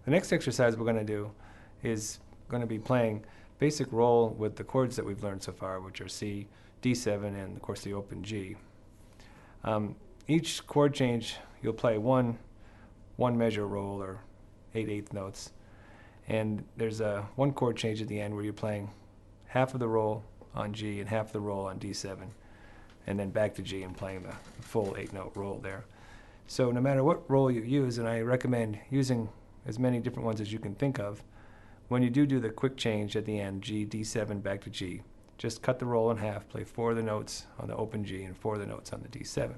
The next exercise we're going to do is going to be playing basic roll with the chords that we've learned so far, which are C, D7, and of course the open G. Each chord change you'll play one measure roll, or 8/8 notes, and there's one chord change at the end where you're playing half of the roll on G and half of the roll on D7, and then back to G and playing the full 8-note roll there. So no matter what roll you use, and I recommend using as many different ones as you can think of, when you do the quick change at the end, G, D7, back to G, just cut the roll in half, play 4 of the notes on the open G and 4 of the notes on the D7.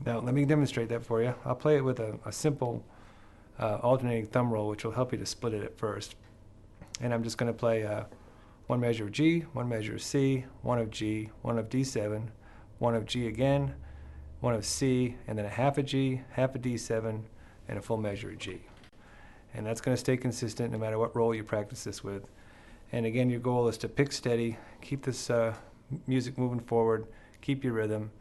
Now let me demonstrate that for you. I'll play it with a simple alternating thumb roll, which will help you to split it at first. And I'm just going to play one measure of G, one measure of C, one of G, one of D7, one of G again, one of C, and then a half of G, half of D7, and a full measure of G. And that's going to stay consistent no matter what roll you practice this with. And again, your goal is to pick steady, keep this music moving forward, keep your rhythm,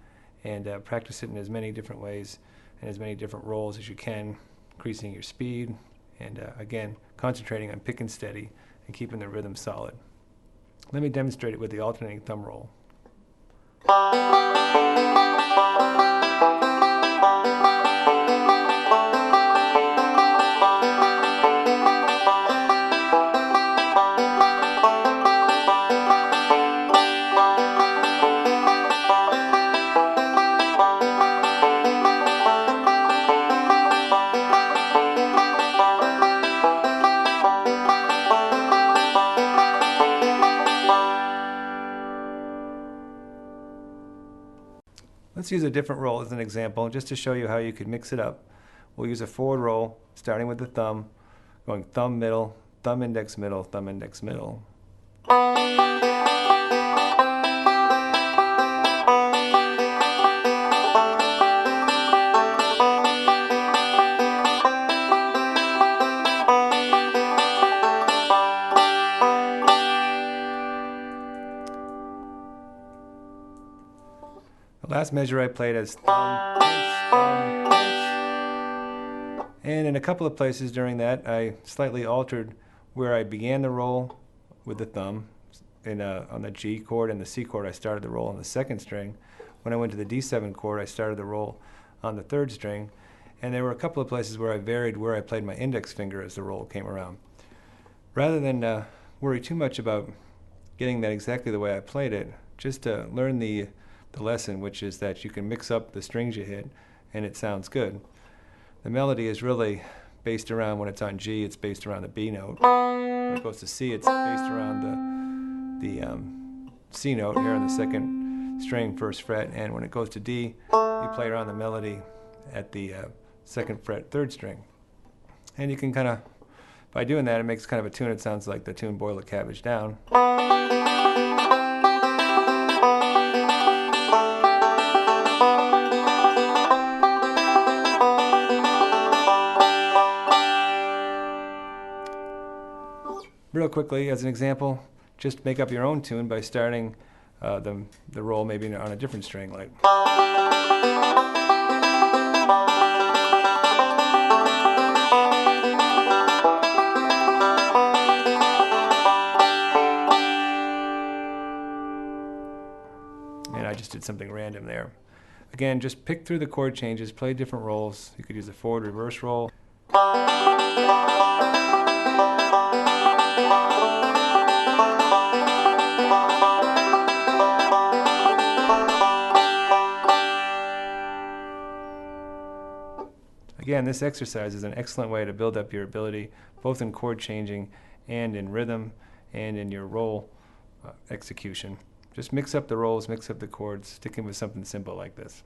and practice it in as many different ways and as many different rolls as you can, increasing your speed, and again, concentrating on picking steady and keeping the rhythm solid. Let me demonstrate it with the alternating thumb roll. Let's use a different roll as an example, just to show you how you could mix it up. We'll use a forward roll, starting with the thumb, going thumb middle, thumb index middle, thumb index middle. The last measure I played as thumb, pinch, and in a couple of places during that I slightly altered where I began the roll with the thumb. On the G chord and the C chord I started the roll on the 2nd string. When I went to the D7 chord I started the roll on the 3rd string, and there were a couple of places where I varied where I played my index finger as the roll came around. Rather than worry too much about getting that exactly the way I played it, just learn the lesson, which is that you can mix up the strings you hit and it sounds good. The melody is really based around, when it's on G, it's based around the B note. When it goes to C, it's based around the C note here on the 2nd string, 1st fret, and when it goes to D, you play around the melody at the 2nd fret, 3rd string. And you can kind of, by doing that, it makes kind of a tune. It sounds like the tune Boil the Cabbage Down. Real quickly, as an example, just make up your own tune by starting the roll maybe on a different string, like. And I just did something random there. Again, just pick through the chord changes, play different rolls. You could use a forward reverse roll. Again, this exercise is an excellent way to build up your ability, both in chord changing and in rhythm and in your roll execution. Just mix up the rolls, mix up the chords, sticking with something simple like this.